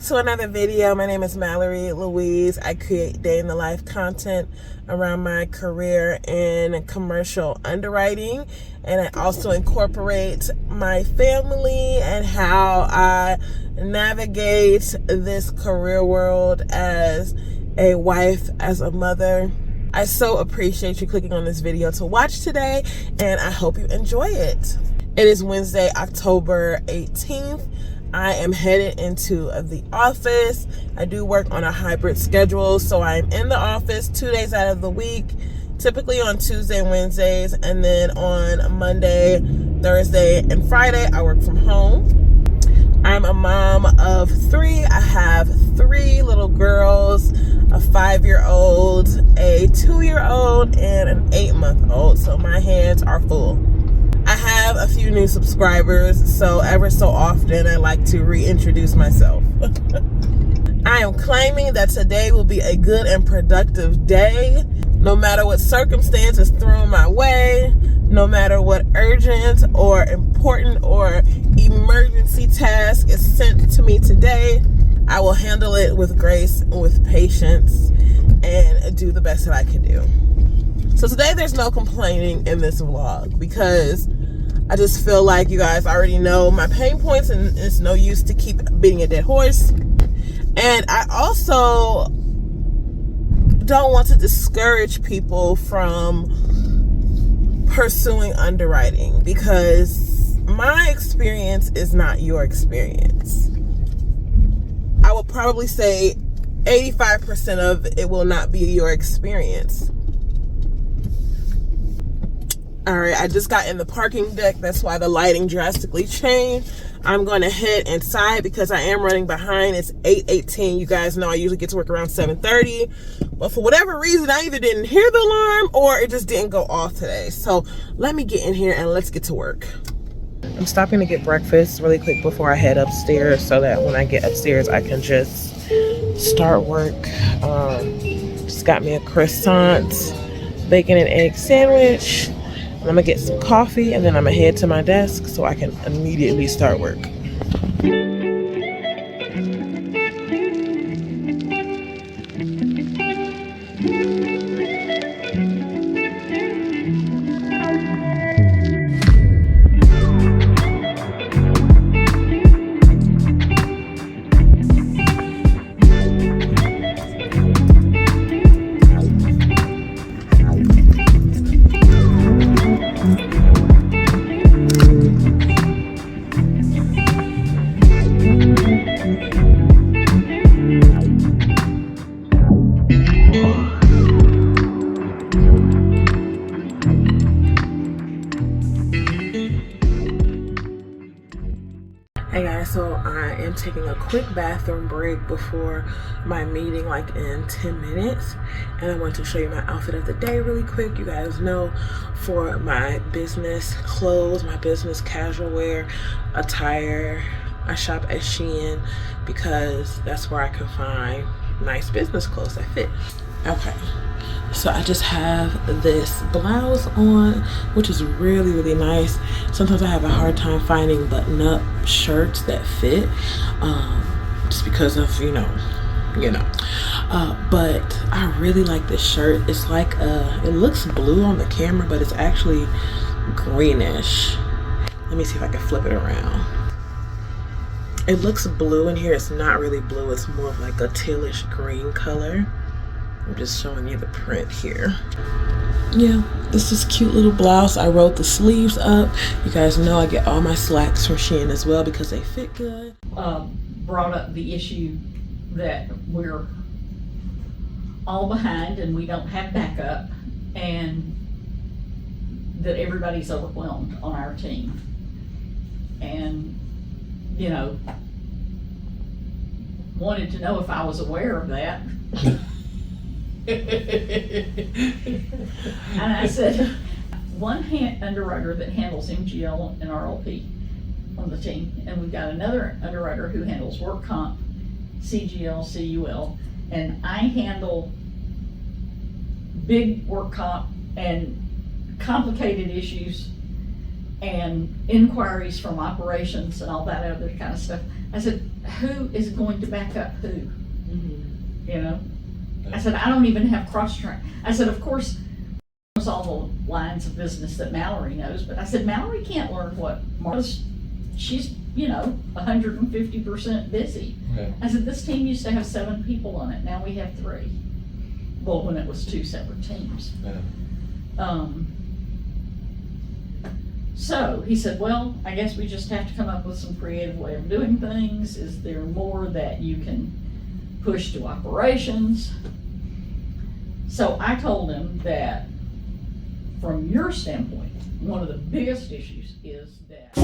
to another video. My name is Mallory Louise. I create day in the life content around my career in commercial underwriting, and I also incorporate my family and how I navigate this career world as a wife, as a mother. I so appreciate you clicking on this video to watch today, and I hope you enjoy it. It is Wednesday, October 18th. I am headed into the office. I do work on a hybrid schedule, so I'm in the office 2 days out of the week, typically on Tuesday and Wednesdays, and then on Monday, Thursday, and Friday, I work from home. I'm a mom of three. I have three little girls, a 5-year-old, a 2-year-old, and an 8-month-old, so my hands are full. I have a few new subscribers, so ever so often I like to reintroduce myself. I am claiming that today will be a good and productive day, no matter what circumstances thrown my way, no matter what urgent or important or emergency task is sent to me today. I will handle it with grace and with patience and do the best that I can do. So today there's no complaining in this vlog because I just feel like you guys already know my pain points and it's no use to keep beating a dead horse. And I also don't want to discourage people from pursuing underwriting because my experience is not your experience. I will probably say 85% of it will not be your experience. All right, I just got in the parking deck. That's why the lighting drastically changed. I'm going to head inside because I am running behind. It's 8:18. You guys know I usually get to work around 7:30. But for whatever reason, I either didn't hear the alarm or it just didn't go off today. So let me get in here and let's get to work. I'm stopping to get breakfast really quick before I head upstairs so that when I get upstairs, I can just start work. Just got me a croissant, bacon and egg sandwich. I'm gonna get some coffee and then I'm gonna head to my desk so I can immediately start work. Hey guys, so I am taking a quick bathroom break before my meeting, like in 10 minutes. And I want to show you my outfit of the day really quick. You guys know for my business clothes, my business casual wear attire, I shop at Shein because that's where I can find nice business clothes that fit. Okay. So I just have this blouse on, which is really, really nice. Sometimes I have a hard time finding button-up shirts that fit, just because of, you know. But I really like this shirt. It's like, it looks blue on the camera, but it's actually greenish. Let me see if I can flip it around. It looks blue in here. It's not really blue. It's more of like a tealish green color. I'm just showing you the print here. Yeah, this is cute little blouse. I rolled the sleeves up. You guys know I get all my slacks from Shein as well because they fit good. Brought up the issue that we're all behind and we don't have backup and that everybody's overwhelmed on our team. And, you know, wanted to know if I was aware of that. And I said, one underwriter that handles MGL and RLP on the team, and we've got another underwriter who handles work comp, CGL, CUL, and I handle big work comp and complicated issues and inquiries from operations and all that other kind of stuff. I said, who is going to back up who? Mm-hmm. You know? I said, I don't even have cross-train. I said, of course, knows all the lines of business that Mallory knows, but I said, Mallory can't learn what Martha's, she's, 150% busy. Yeah. I said, this team used to have 7 people on it, now we have 3. Well, when it was 2 separate teams. Yeah. So he said, well, I guess we just have to come up with some creative way of doing things. Is there more that you can push to operations? So I told him that from your standpoint, one of the biggest issues is that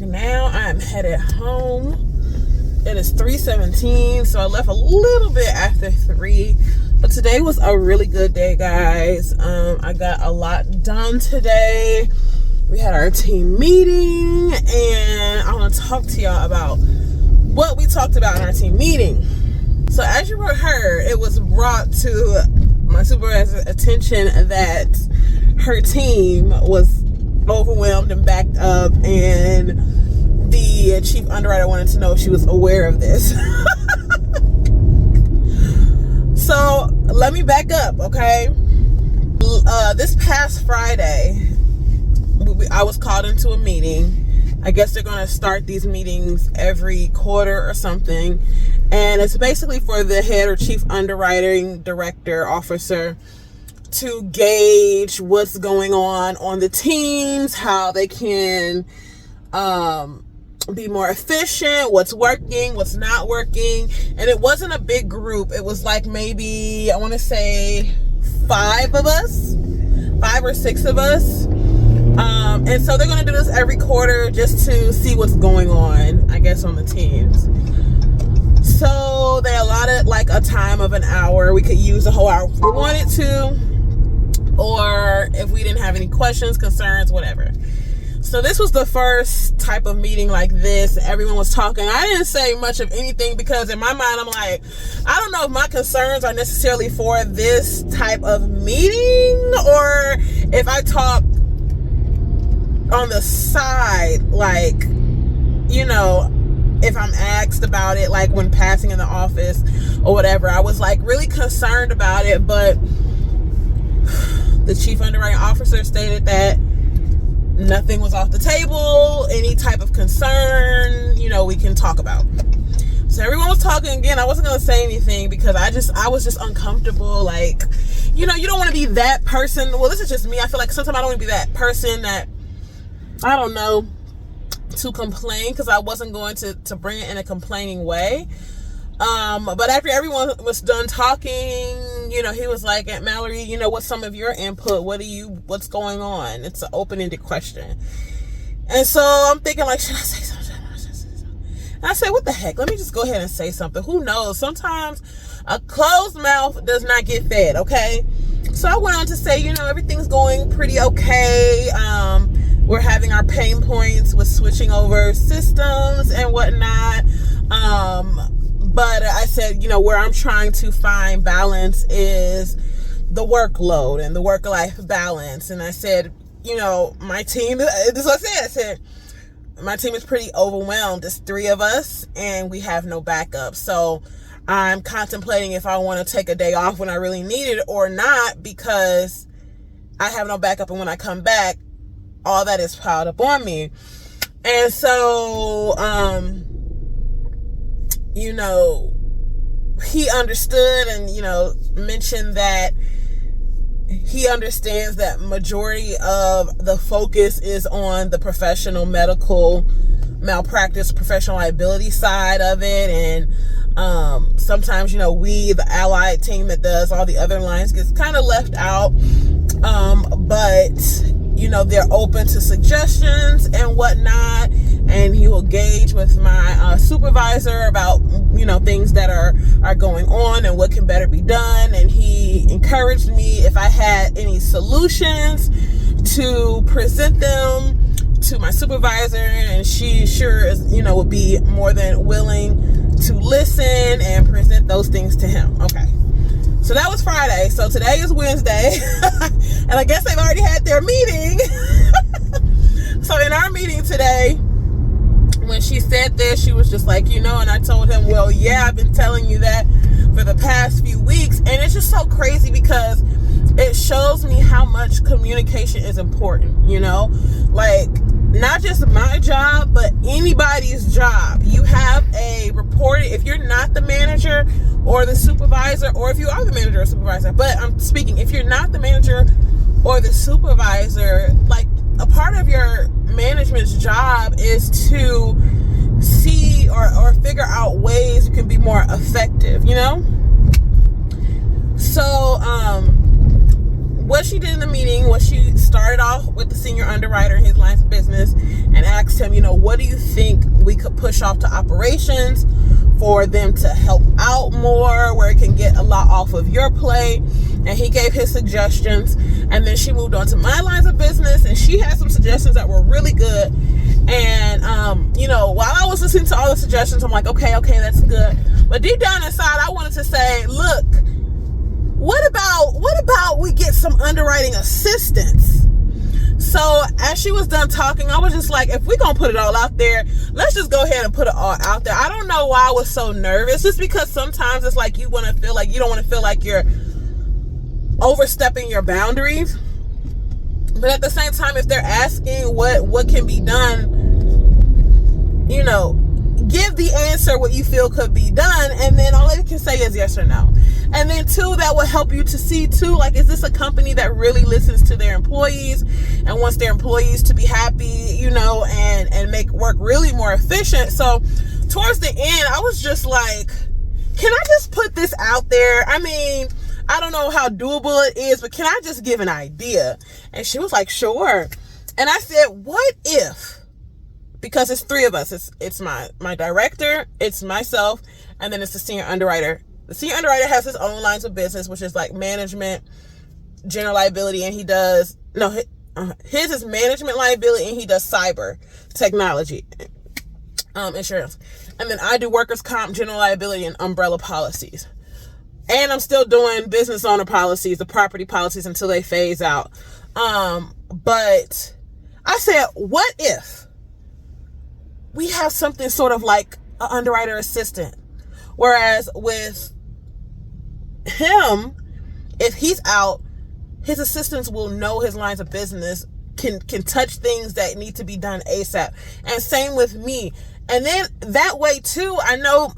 now. I am headed home. It is 3:17, so I left a little bit after 3, but today was a really good day, guys. I got a lot done today. We had our team meeting, and I want to talk to y'all about what we talked about in our team meeting. So as you heard, it was brought to my supervisor's attention that her team was overwhelmed and backed up, and the chief underwriter wanted to know if she was aware of this. So let me back up, okay? This past Friday, I was called into a meeting. I guess they're going to start these meetings every quarter or something, and it's basically for the head or chief underwriting director officer to gauge what's going on the teams, how they can be more efficient, what's working, what's not working. And it wasn't a big group. It was like maybe, I want to say 5 of us, 5 or 6 of us. And so they're going to do this every quarter just to see what's going on, I guess, on the teams. So they allotted like a time of an hour. We could use a whole hour if we wanted to, or if we didn't have any questions, concerns, whatever. So this was the first type of meeting like this. Everyone was talking. I didn't say much of anything because in my mind, I'm like, I don't know if my concerns are necessarily for this type of meeting, or if I talk on the side, like, if I'm asked about it, like when passing in the office or whatever. I was like really concerned about it, but the chief underwriting officer stated that nothing was off the table. Any type of concern, we can talk about. So everyone was talking again. I wasn't going to say anything because I was just uncomfortable. Like, you don't want to be that person. Well, this is just me. I feel like sometimes I don't want to be that person that, I don't know, to complain, because I wasn't going to bring it in a complaining way. But after everyone was done talking, he was like, Aunt Mallory, what's some of your input? What's going on? It's an open-ended question. And so I'm thinking, like, should I say something? And I said, what the heck? Let me just go ahead and say something. Who knows? Sometimes a closed mouth does not get fed, okay? So I went on to say, everything's going pretty okay. We're having our pain points with switching over systems and whatnot. But I said, where I'm trying to find balance is the workload and the work-life balance. And I said, my team, this is what I said, my team is pretty overwhelmed. It's 3 of us and we have no backup. So I'm contemplating if I want to take a day off when I really need it or not, because I have no backup. And when I come back, all that is piled up on me. And so, he understood and, mentioned that he understands that majority of the focus is on the professional medical malpractice, professional liability side of it. And sometimes, we, the allied team that does all the other lines, gets kind of left out. But, they're open to suggestions and whatnot, and he will gauge with my supervisor about things that are going on and what can better be done. And he encouraged me, if I had any solutions, to present them to my supervisor, and she sure is would be more than willing to listen and present those things to him. Okay, so that was Friday. So today is Wednesday and I guess they've already had their meeting. So in our meeting today, when she said this, she was just like, and I told him, well, yeah, I've been telling you that for the past few weeks. And it's just so crazy because it shows me how much communication is important, like not just my job, but anybody's job. You have a reporting, if you're not the manager or the supervisor, or if you are the manager or supervisor, but I'm speaking, if you're not the manager or the supervisor, like a part of your management's job is to see or figure out ways you can be more effective, So, what she did in the meeting was she started off with the senior underwriter in his lines of business and asked him, what do you think we could push off to operations for them to help out more, where it can get a lot off of your plate? And he gave his suggestions. And then she moved on to my lines of business, and she had some suggestions that were really good. And, while I was listening to all the suggestions, I'm like, okay, that's good. But deep down inside, I wanted to say, look, what about we get some underwriting assistance? So as she was done talking, I was just like, if we're going to put it all out there, let's just go ahead and put it all out there. I don't know why I was so nervous. Just because sometimes it's like you don't want to feel like you're overstepping your boundaries. But at the same time, if they're asking what can be done, give the answer what you feel could be done, and then all they can say is yes or no. And then two, that will help you to see too, like, is this a company that really listens to their employees and wants their employees to be happy, and make work really more efficient. So towards the end, I was just like, can I just put this out there? I mean, I don't know how doable it is, but can I just give an idea? And she was like, sure. And I said, what if, because it's three of us, it's my director, it's myself, and then it's the senior underwriter. The senior underwriter has his own lines of business, which is like management, general liability, and his is management liability, and he does cyber technology, insurance. And then I do workers' comp, general liability, and umbrella policies. And I'm still doing business owner policies, the property policies, until they phase out. But I said, what if we have something sort of like an underwriter assistant? Whereas with him, if he's out, his assistants will know his lines of business, can touch things that need to be done ASAP. And same with me. And then that way too, I know,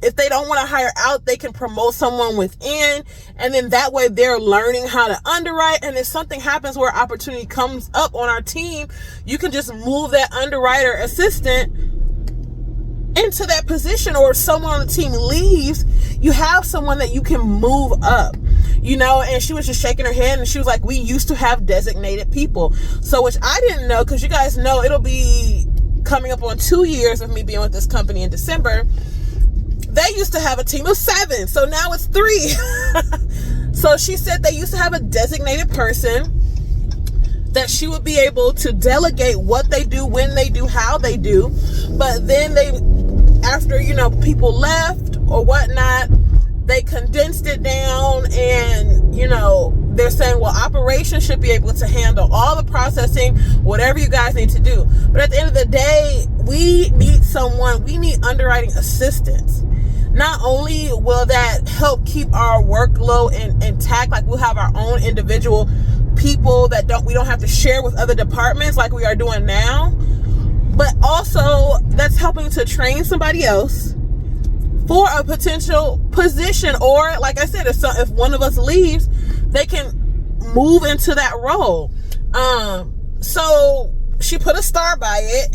if they don't want to hire out, they can promote someone within. And then that way they're learning how to underwrite. And if something happens where opportunity comes up on our team, you can just move that underwriter assistant into that position. Or if someone on the team leaves, you have someone that you can move up, and she was just shaking her head, and she was like, we used to have designated people. So, which I didn't know, because you guys know it'll be coming up on 2 years of me being with this company in December. They used to have a team of 7, so now it's 3. So she said they used to have a designated person that she would be able to delegate what they do, when they do, how they do. But then after, people left or whatnot, they condensed it down, and, they're saying, well, operations should be able to handle all the processing, whatever you guys need to do. But at the end of the day, we need underwriting assistance. Not only will that help keep our workload intact, like we'll have our own individual people that we don't have to share with other departments like we are doing now, but also that's helping to train somebody else for a potential position. Or like I said, if one of us leaves, they can move into that role. So she put a star by it,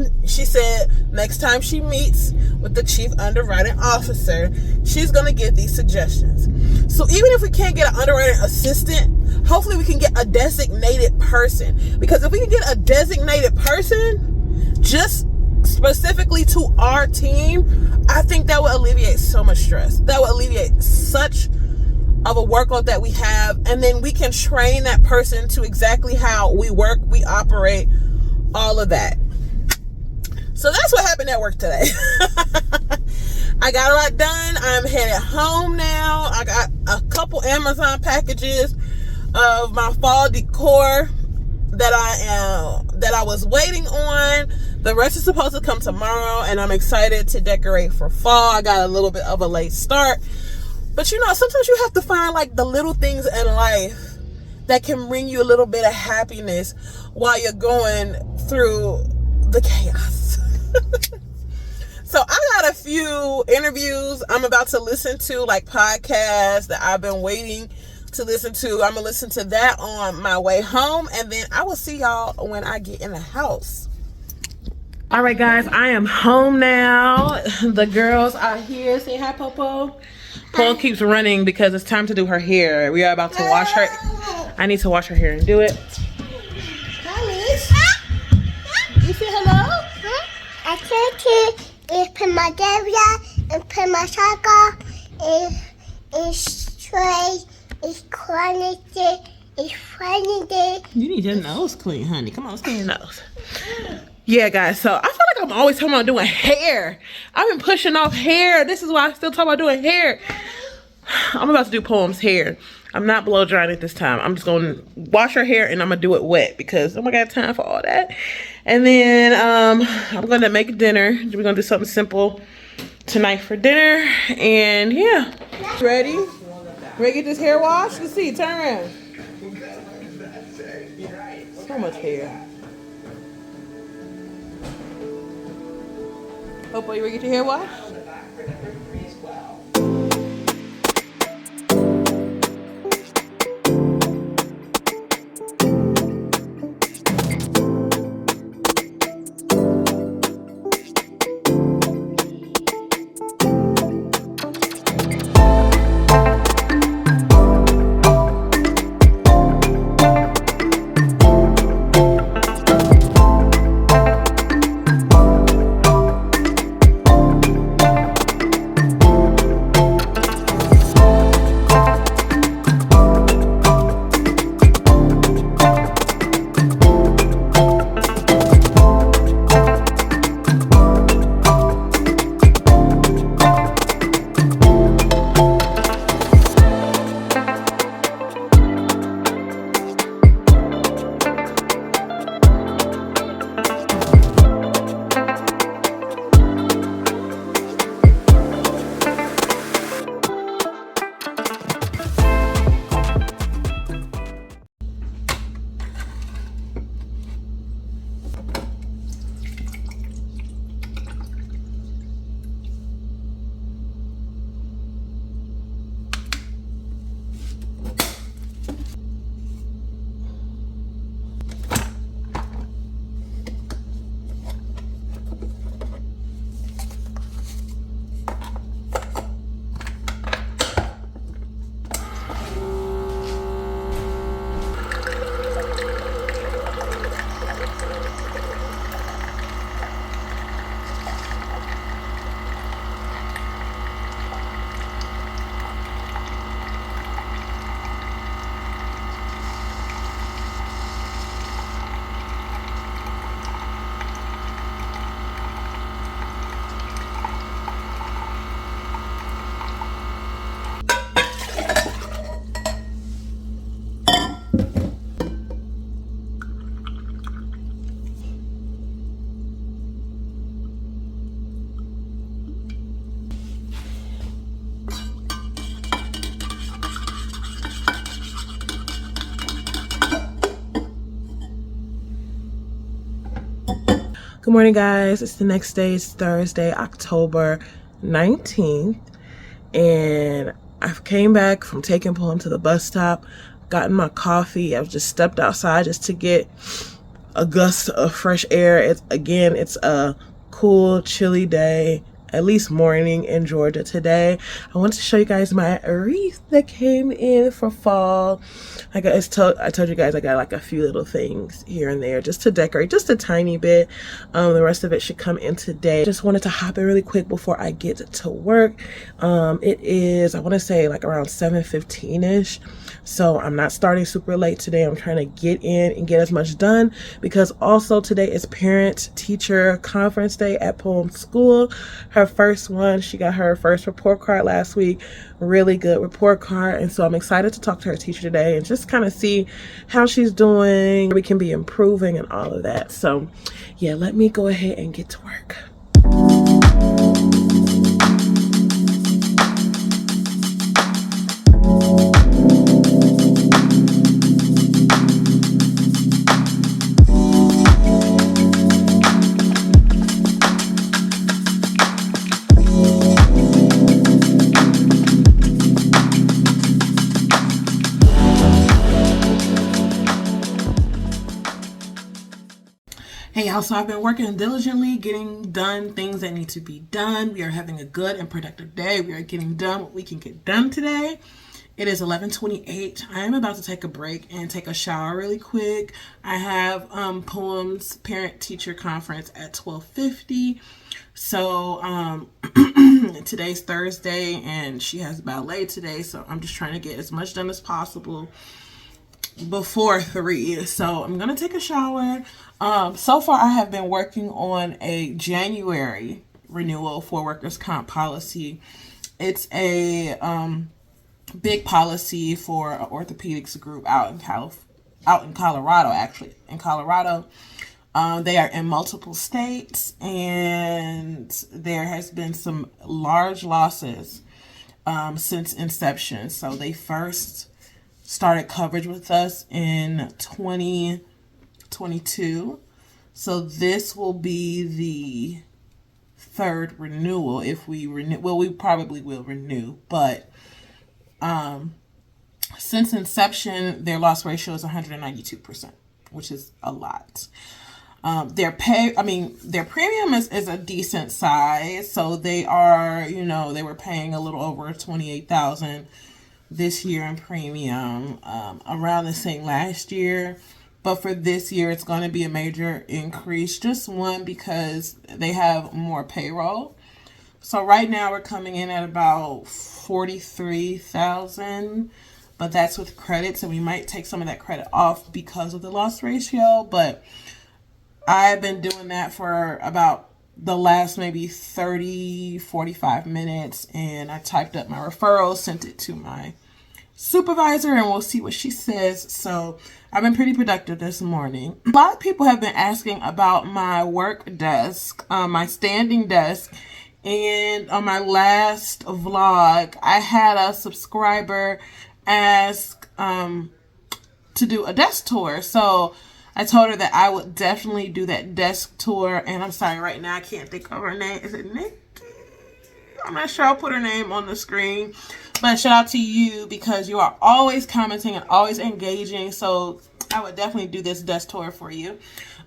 and she said next time she meets with the chief underwriting officer, she's going to give these suggestions. So even if we can't get an underwriting assistant, hopefully we can get a designated person, because if we can get a designated person just specifically to our team, I think that would alleviate so much stress. That would alleviate such of a workload that we have, and then we can train that person to exactly how we work, we operate, all of that. So that's what happened at work today. I got a lot done. I'm headed home now. I got a couple Amazon packages of my fall decor that I was waiting on. The rest is supposed to come tomorrow, and I'm excited to decorate for fall. I got a little bit of a late start, but you know, sometimes you have to find like the little things in life that can bring you a little bit of happiness while you're going through the chaos. So I got a few interviews I'm about to listen to, like podcasts that I've been waiting to listen to. I'm gonna listen to that on my way home, and then I will see y'all when I get in the house. All right, guys, I am home now. The girls are here. Say hi, Popo. Popo keeps running because it's time to do her hair. We are about to wash her. I need to wash her hair and do it. Hi, Miss. You say hello? I came to put my area and put my soccer and tray. It's quality. It's funny. You need your nose clean, honey. Come on, let's clean your nose. Yeah, guys, so I feel like I'm always talking about doing hair. I've been pushing off hair. This is why I still talk about doing hair. I'm about to do Poem's hair. I'm not blow drying it this time. I'm just going to wash her hair, and I'm going to do it wet because I don't got time for all that. And then I'm going to make dinner. We're going to do something simple tonight for dinner. And yeah. Ready? Ready to get this hair washed? Let's see. Turn around. So much hair. Popo, you ready to get your hair washed? Good morning, guys. It's the next day. It's Thursday, October 19th. And I came back from taking Poem to the bus stop, gotten my coffee. I've just stepped outside just to get a gust of fresh air. It's a cool, chilly day at least morning in Georgia today. I want to show you guys my wreath that came in for fall. I told you guys I got like a few little things here and there just to decorate, just a tiny bit. The rest of it should come in today. Just wanted to hop in really quick before I get to work. It is, I want to say, like around 7:15ish. So I'm not starting super late today. I'm trying to get in and get as much done, because also today is parent teacher conference day at Poem School. Her first one. She got her first report card last week. Really good report card. And so I'm excited to talk to her teacher today and just kind of see how she's doing. We can be improving and all of that. So yeah, let me go ahead and get to work. Hey y'all, so I've been working diligently, getting done things that need to be done. We are having a good and productive day. We are getting done what we can get done today. It is 11:28. I am about to take a break and take a shower really quick. I have Poems Parent Teacher Conference at 12:50. So today's Thursday and she has ballet today. So I'm just trying to get as much done as possible before 3. So I'm gonna take a shower. So far I have been working on a January renewal for workers' comp policy. It's a big policy for an orthopedics group out in Colorado, actually. In Colorado, they are in multiple states, and there has been some large losses since inception. So they first started coverage with us in 2022. So this will be the third renewal if we renew. Well, we probably will renew, but since inception, their loss ratio is 192%, which is a lot. Their premium is a decent size. So they are, they were paying a little over $28,000 this year in premium, around the same last year. But for this year, it's going to be a major increase. Just one, because they have more payroll. So right now we're coming in at about $43,000, but that's with credit. So we might take some of that credit off because of the loss ratio. But I've been doing that for about the last maybe 30, 45 minutes. And I typed up my referral, sent it to my supervisor, and we'll see what she says. So I've been pretty productive this morning. A lot of people have been asking about my work desk, my standing desk. And on my last vlog, I had a subscriber ask to do a desk tour. So I told her that I would definitely do that desk tour. And I'm sorry, right now I can't think of her name. Is it Nikki? I'm not sure. I'll put her name on the screen. But shout out to you, because you are always commenting and always engaging. So I would definitely do this desk tour for you.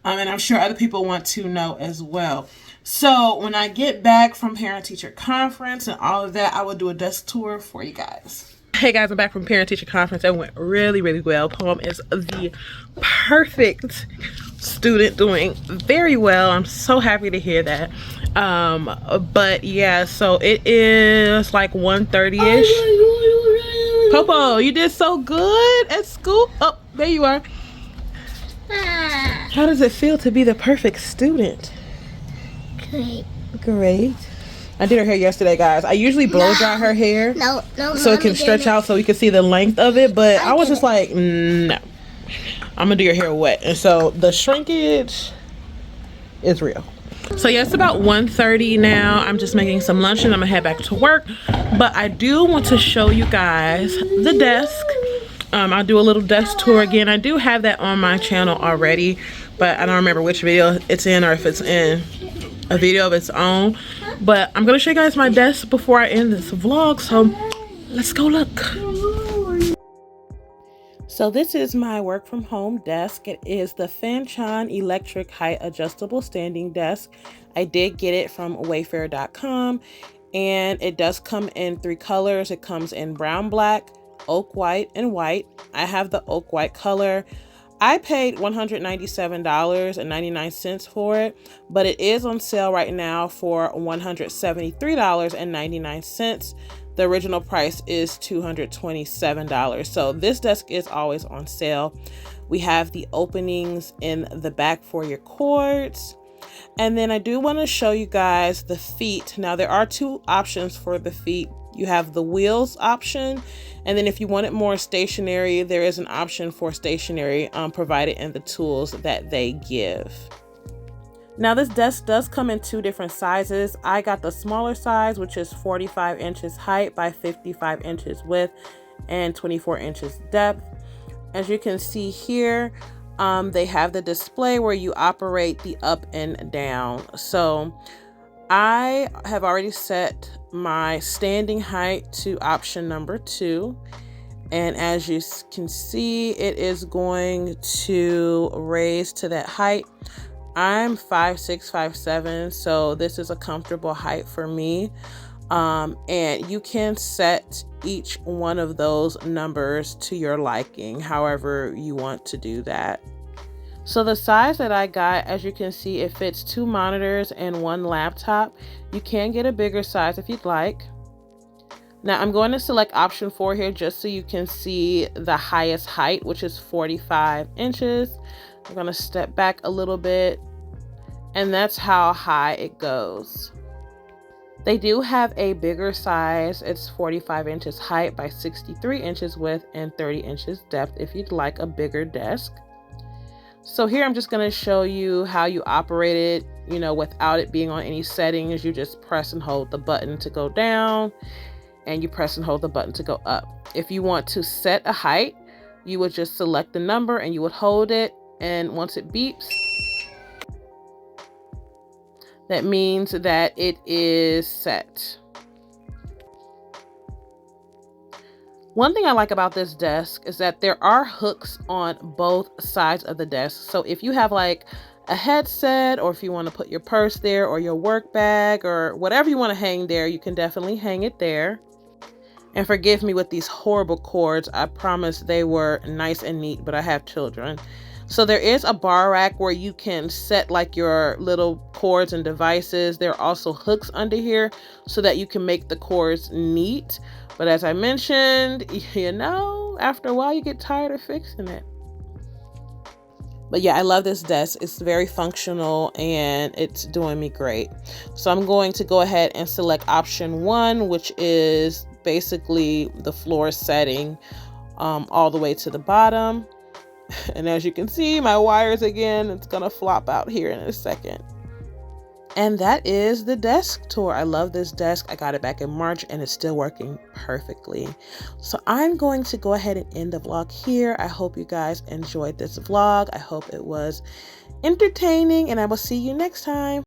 And I'm sure other people want to know as well. So when I get back from parent teacher conference and all of that, I will do a desk tour for you guys. Hey guys, I'm back from parent teacher conference. It went really, really well. Poem is the perfect student, doing very well. I'm so happy to hear that. But yeah, so it is like 1:30ish. Popo, you did so good at school. Oh, there you are. How does it feel to be the perfect student? Great. I did her hair yesterday, guys. I usually blow dry her hair so it can stretch out so you can see the length of it. But I was just like, no, I'm gonna do your hair wet. And so the shrinkage is real. So yeah, it's about 1:30 now. I'm just making some lunch and I'm gonna head back to work. But I do want to show you guys the desk. I'll do a little desk tour again. I do have that on my channel already, but I don't remember which video it's in or if it's in a video of its own. But I'm gonna show you guys my desk before I end this vlog, so let's go look. So this is my work from home desk. It is the Fanchan electric height adjustable standing desk. I did get it from wayfair.com, and it does come in 3 colors. It comes in brown, black, oak white, and white. I have the oak white color. I paid $197.99 for it, but it is on sale right now for $173.99. The original price is $227. So this desk is always on sale. We have the openings in the back for your cords. And then I do want to show you guys the feet. Now there are 2 options for the feet. You have the wheels option, and then if you want it more stationary, there is an option for stationary provided in the tools that they give. Now this desk does come in 2 different sizes. I got the smaller size, which is 45 inches height by 55 inches width and 24 inches depth. As you can see here, they have the display where you operate the up and down. So I have already set my standing height to option number 2. And as you can see, it is going to raise to that height. I'm 5'6", 5'7", so this is a comfortable height for me. And you can set each one of those numbers to your liking, however you want to do that. So the size that I got, as you can see, it fits 2 monitors and 1 laptop. You can get a bigger size if you'd like. Now I'm going to select option 4 here just so you can see the highest height, which is 45 inches. I'm going to step back a little bit, and that's how high it goes. They do have a bigger size. It's 45 inches height by 63 inches width and 30 inches depth if you'd like a bigger desk. So here I'm just going to show you how you operate it, without it being on any settings. You just press and hold the button to go down, and you press and hold the button to go up. If you want to set a height, you would just select the number and you would hold it, and once it beeps, that means that it is set. One thing I like about this desk is that there are hooks on both sides of the desk. So if you have like a headset, or if you want to put your purse there or your work bag or whatever you want to hang there, you can definitely hang it there. And forgive me with these horrible cords. I promise they were nice and neat, but I have children. So there is a bar rack where you can set like your little cords and devices. There are also hooks under here so that you can make the cords neat. But as I mentioned, after a while you get tired of fixing it. But yeah, I love this desk. It's very functional and it's doing me great. So I'm going to go ahead and select option 1, which is basically the floor setting all the way to the bottom. And as you can see, my wires again, it's gonna flop out here in a second. And that is the desk tour. I love this desk. I got it back in March and it's still working perfectly. So I'm going to go ahead and end the vlog here. I hope you guys enjoyed this vlog. I hope it was entertaining, and I will see you next time.